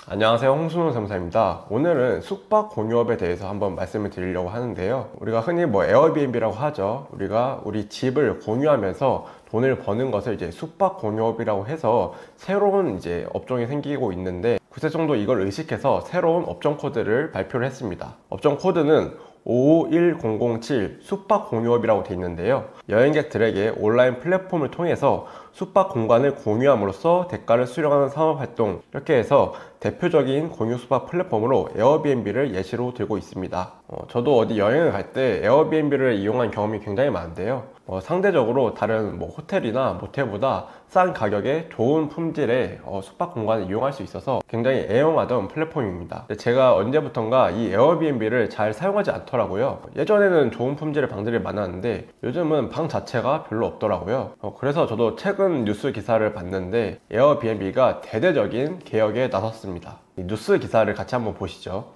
안녕하세요, 홍순호 세무사입니다. 오늘은 숙박 공유업에 대해서 한번 말씀을 드리려고 하는데요. 우리가 흔히 에어비앤비라고 하죠. 우리가 우리 집을 공유하면서 돈을 버는 것을 이제 숙박 공유업이라고 해서 새로운 이제 업종이 생기고 있는데, 구세청도 이걸 의식해서 새로운 업종 코드를 발표를 했습니다. 업종 코드는 551007 숙박 공유업이라고 되어 있는데요. 여행객들에게 온라인 플랫폼을 통해서 숙박 공간을 공유함으로써 대가를 수령하는 산업활동, 이렇게 해서 대표적인 공유 숙박 플랫폼으로 에어비앤비를 예시로 들고 있습니다. 저도 어디 여행을 갈 때 에어비앤비를 이용한 경험이 굉장히 많은데요. 상대적으로 다른 호텔이나 모텔보다 싼 가격에 좋은 품질의 숙박 공간을 이용할 수 있어서 굉장히 애용하던 플랫폼입니다. 근데 제가 언제부턴가 이 에어비앤비를 잘 사용하지 않더라고요. 예전에는 좋은 품질의 방들이 많았는데 요즘은 방 자체가 별로 없더라고요. 그래서 저도 최근 뉴스 기사를 봤는데 에어비앤비가 대대적인 개혁에 나섰습니다. 이 뉴스 기사를 같이 한번 보시죠.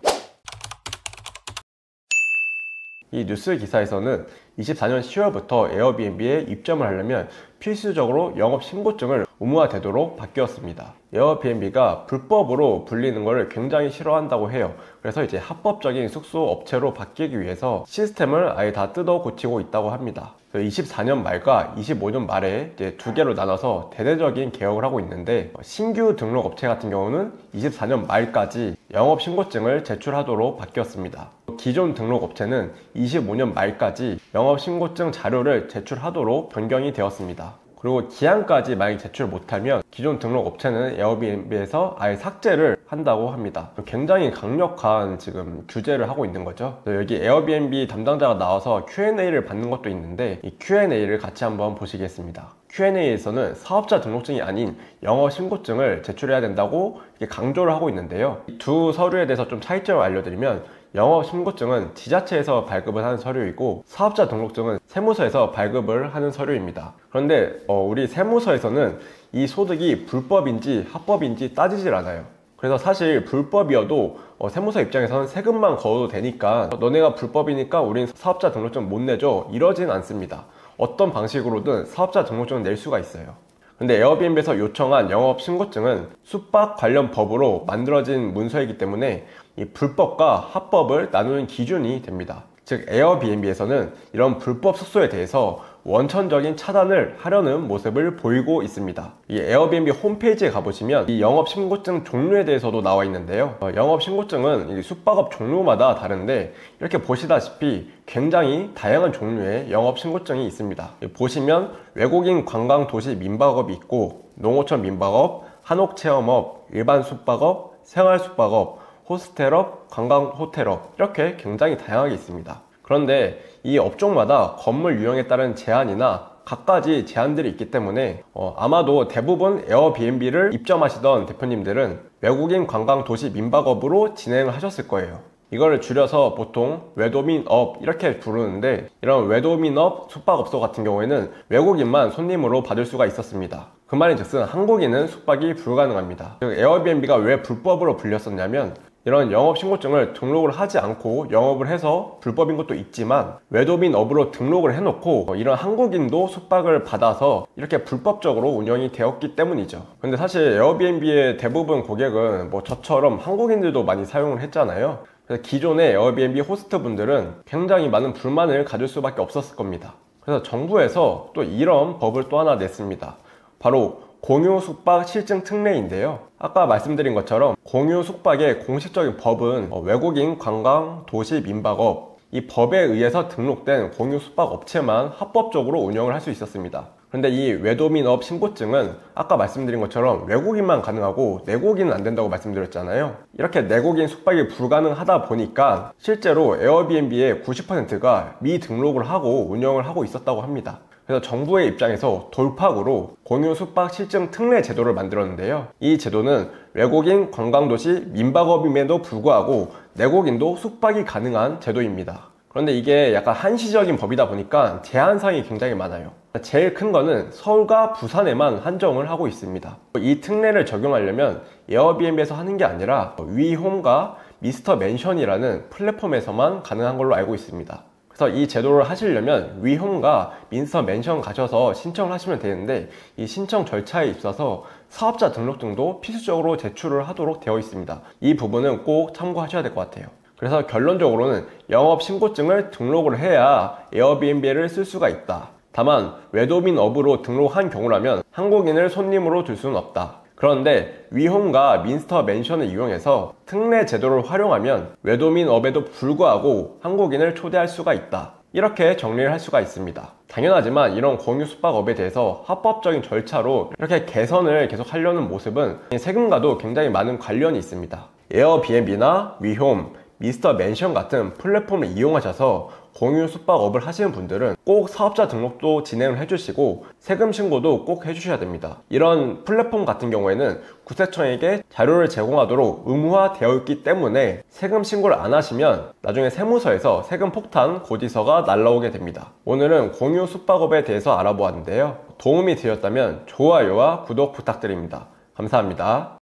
이 뉴스 기사에서는 24년 10월부터 에어비앤비에 입점을 하려면 필수적으로 영업신고증을 의무화되도록 바뀌었습니다. 에어비앤비가 불법으로 불리는 것을 굉장히 싫어한다고 해요. 그래서 이제 합법적인 숙소 업체로 바뀌기 위해서 시스템을 아예 다 뜯어 고치고 있다고 합니다. 24년 말과 25년 말에 이제 두 개로 나눠서 대대적인 개혁을 하고 있는데, 신규 등록 업체 같은 경우는 24년 말까지 영업신고증을 제출하도록 바뀌었습니다. 기존 등록 업체는 25년 말까지 영업신고증 자료를 제출하도록 변경이 되었습니다. 그리고 기한까지 만약 제출 못하면 기존 등록 업체는 에어비앤비에서 아예 삭제를 한다고 합니다. 굉장히 강력한 지금 규제를 하고 있는 거죠. 여기 에어비앤비 담당자가 나와서 Q&A를 받는 것도 있는데, 이 Q&A를 같이 한번 보시겠습니다. Q&A에서는 사업자 등록증이 아닌 영업신고증을 제출해야 된다고 강조를 하고 있는데요. 이 두 서류에 대해서 좀 차이점을 알려드리면, 영업신고증은 지자체에서 발급을 하는 서류이고 사업자 등록증은 세무서에서 발급을 하는 서류입니다. 그런데 우리 세무서에서는 이 소득이 불법인지 합법인지 따지질 않아요. 그래서 사실 불법이어도 세무서 입장에서는 세금만 거둬도 되니까 너네가 불법이니까 우린 사업자 등록증 못 내줘, 이러진 않습니다. 어떤 방식으로든 사업자 등록증을 낼 수가 있어요. 근데 에어비앤비에서 요청한 영업신고증은 숙박 관련 법으로 만들어진 문서이기 때문에 이 불법과 합법을 나누는 기준이 됩니다. 즉 에어비앤비에서는 이런 불법 숙소에 대해서 원천적인 차단을 하려는 모습을 보이고 있습니다. 이 에어비앤비 홈페이지에 가보시면 이 영업신고증 종류에 대해서도 나와 있는데요. 영업신고증은 이 숙박업 종류마다 다른데 이렇게 보시다시피 굉장히 다양한 종류의 영업신고증이 있습니다. 보시면 외국인 관광도시 민박업이 있고, 농어촌 민박업, 한옥체험업, 일반 숙박업, 생활숙박업, 호스텔업, 관광호텔업, 이렇게 굉장히 다양하게 있습니다. 그런데 이 업종마다 건물 유형에 따른 제한이나 갖가지 제한들이 있기 때문에 아마도 대부분 에어비앤비를 입점하시던 대표님들은 외국인 관광도시 민박업으로 진행을 하셨을 거예요. 이거를 줄여서 보통 외도민업 이렇게 부르는데, 이런 외도민업 숙박업소 같은 경우에는 외국인만 손님으로 받을 수가 있었습니다. 그 말인즉슨 한국인은 숙박이 불가능합니다. 즉 에어비앤비가 왜 불법으로 불렸었냐면, 이런 영업신고증을 등록을 하지 않고 영업을 해서 불법인 것도 있지만 외도민업으로 등록을 해놓고 이런 한국인도 숙박을 받아서 이렇게 불법적으로 운영이 되었기 때문이죠. 근데 사실 에어비앤비의 대부분 고객은 저처럼 한국인들도 많이 사용을 했잖아요. 그래서 기존의 에어비앤비 호스트 분들은 굉장히 많은 불만을 가질 수밖에 없었을 겁니다. 그래서 정부에서 또 이런 법을 또 하나 냈습니다. 바로 공유 숙박 실증 특례인데요. 아까 말씀드린 것처럼 공유 숙박의 공식적인 법은 외국인 관광 도시 민박업, 이 법에 의해서 등록된 공유 숙박 업체만 합법적으로 운영을 할 수 있었습니다. 그런데 이 외도민업 신고증은 아까 말씀드린 것처럼 외국인만 가능하고 내국인은 안 된다고 말씀드렸잖아요. 이렇게 내국인 숙박이 불가능하다 보니까 실제로 에어비앤비의 90%가 미등록을 하고 운영을 하고 있었다고 합니다. 그래서 정부의 입장에서 돌파구로 공유 숙박 실증 특례 제도를 만들었는데요. 이 제도는 외국인 관광도시 민박업임에도 불구하고 내국인도 숙박이 가능한 제도입니다. 그런데 이게 약간 한시적인 법이다 보니까 제한사항이 굉장히 많아요. 제일 큰 거는 서울과 부산에만 한정을 하고 있습니다. 이 특례를 적용하려면 에어비앤비에서 하는 게 아니라 위홈과 미스터 맨션이라는 플랫폼에서만 가능한 걸로 알고 있습니다. 그래서 이 제도를 하시려면 위홈과 민스터 맨션 가셔서 신청을 하시면 되는데, 이 신청 절차에 있어서 사업자 등록증도 필수적으로 제출을 하도록 되어 있습니다. 이 부분은 꼭 참고하셔야 될 것 같아요. 그래서 결론적으로는 영업신고증을 등록을 해야 에어비앤비를 쓸 수가 있다. 다만 외도민업으로 등록한 경우라면 한국인을 손님으로 둘 수는 없다. 그런데 위홈과 민스터 맨션을 이용해서 특례 제도를 활용하면 외도민업에도 불구하고 한국인을 초대할 수가 있다. 이렇게 정리를 할 수가 있습니다. 당연하지만 이런 공유 숙박업에 대해서 합법적인 절차로 이렇게 개선을 계속 하려는 모습은 세금과도 굉장히 많은 관련이 있습니다. 에어비앤비나 위홈, 미스터 맨션 같은 플랫폼을 이용하셔서 공유 숙박업을 하시는 분들은 꼭 사업자 등록도 진행을 해주시고 세금 신고도 꼭 해주셔야 됩니다. 이런 플랫폼 같은 경우에는 국세청에게 자료를 제공하도록 의무화되어 있기 때문에 세금 신고를 안 하시면 나중에 세무서에서 세금 폭탄 고지서가 날라오게 됩니다. 오늘은 공유 숙박업에 대해서 알아보았는데요. 도움이 되셨다면 좋아요와 구독 부탁드립니다. 감사합니다.